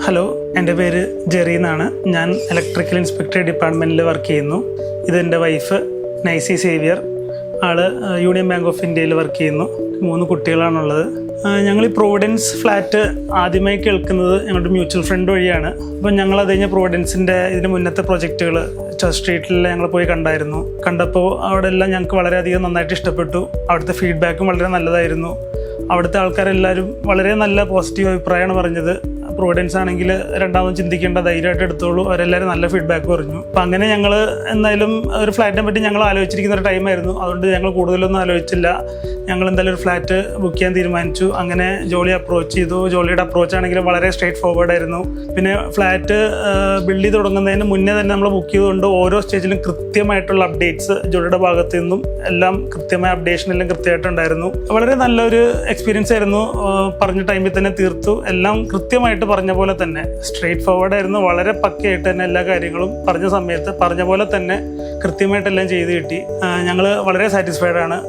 Hello, എൻ്റെ പേര് Jerry എന്നാണ്. ഞാൻ ഇലക്ട്രിക്കൽ ഇൻസ്പെക്ടർ ഡിപ്പാർട്ട്മെൻറ്റിൽ വർക്ക് ചെയ്യുന്നു. ഇതെൻ്റെ വൈഫ് നൈസി സേവിയർ. ആള് യൂണിയൻ ബാങ്ക് ഓഫ് ഇന്ത്യയിൽ വർക്ക് ചെയ്യുന്നു. 3 കുട്ടികളാണുള്ളത്. ഞങ്ങൾ ഈ പ്രോവിഡൻസ് ഫ്ലാറ്റ് ആദ്യമായി കേൾക്കുന്നത് ഞങ്ങളുടെ മ്യൂച്വൽ ഫ്രണ്ട് വഴിയാണ്. അപ്പം ഞങ്ങൾ അത് കഴിഞ്ഞ പ്രോവിഡൻസിൻ്റെ ഇതിന് മുന്നത്തെ പ്രൊജക്റ്റുകൾ ചർച്ച് സ്ട്രീറ്റിൽ ഞങ്ങൾ പോയി കണ്ടപ്പോൾ അവിടെ എല്ലാം ഞങ്ങൾക്ക് വളരെയധികം നന്നായിട്ട് ഇഷ്ടപ്പെട്ടു. അവിടുത്തെ ഫീഡ്ബാക്കും വളരെ നല്ലതായിരുന്നു. അവിടുത്തെ ആൾക്കാരെല്ലാവരും വളരെ നല്ല പോസിറ്റീവ് അഭിപ്രായമാണ് പറഞ്ഞത്. പ്രോവിഡൻസ് ആണെങ്കിൽ രണ്ടാമതും ചിന്തിക്കേണ്ട, ധൈര്യമായിട്ട് എടുത്തോളൂ. അവരെല്ലാവരും നല്ല ഫീഡ്ബാക്ക് പറഞ്ഞു. അപ്പം അങ്ങനെ ഞങ്ങൾ എന്തായാലും ഒരു ഫ്ലാറ്റിനെ പറ്റി ഞങ്ങൾ ആലോചിച്ചിരിക്കുന്ന ഒരു ടൈമായിരുന്നു. അതുകൊണ്ട് ഞങ്ങൾ കൂടുതലൊന്നും ആലോചിച്ചില്ല. ഞങ്ങൾ എന്തായാലും ഒരു ഫ്ലാറ്റ് ബുക്ക് ചെയ്യാൻ തീരുമാനിച്ചു. അങ്ങനെ ജോളി അപ്രോച്ച് ചെയ്തു. ജോളിയുടെ അപ്രോച്ച് ആണെങ്കിൽ വളരെ സ്ട്രേറ്റ് ഫോർവേഡ് ആയിരുന്നു. പിന്നെ ഫ്ലാറ്റ് ബിൽഡ് ചെയ്ത് തുടങ്ങുന്നതിന് മുന്നേ തന്നെ നമ്മൾ ബുക്ക് ചെയ്തുകൊണ്ട് ഓരോ സ്റ്റേജിലും കൃത്യമായിട്ടുള്ള അപ്ഡേറ്റ്സ് ജോളിയുടെ ഭാഗത്തു നിന്നും എല്ലാം കൃത്യമായ അപ്ഡേഷൻ എല്ലാം കൃത്യമായിട്ടുണ്ടായിരുന്നു. വളരെ നല്ലൊരു എക്സ്പീരിയൻസ് ആയിരുന്നു. പറഞ്ഞ ടൈമിൽ തന്നെ തീർത്തു. എല്ലാം കൃത്യമായിട്ട് പറഞ്ഞ പോലെ തന്നെ സ്ട്രേറ്റ് ഫോർവേഡ് ആയിരുന്നു. വളരെ പക്കയായിട്ട് തന്നെ എല്ലാ കാര്യങ്ങളും പറഞ്ഞ സമയത്ത് പറഞ്ഞ പോലെ തന്നെ കൃത്യമായിട്ടെല്ലാം ചെയ്ത് കിട്ടി. ഞങ്ങൾ വളരെ സാറ്റിസ്ഫൈഡ് ആണ്.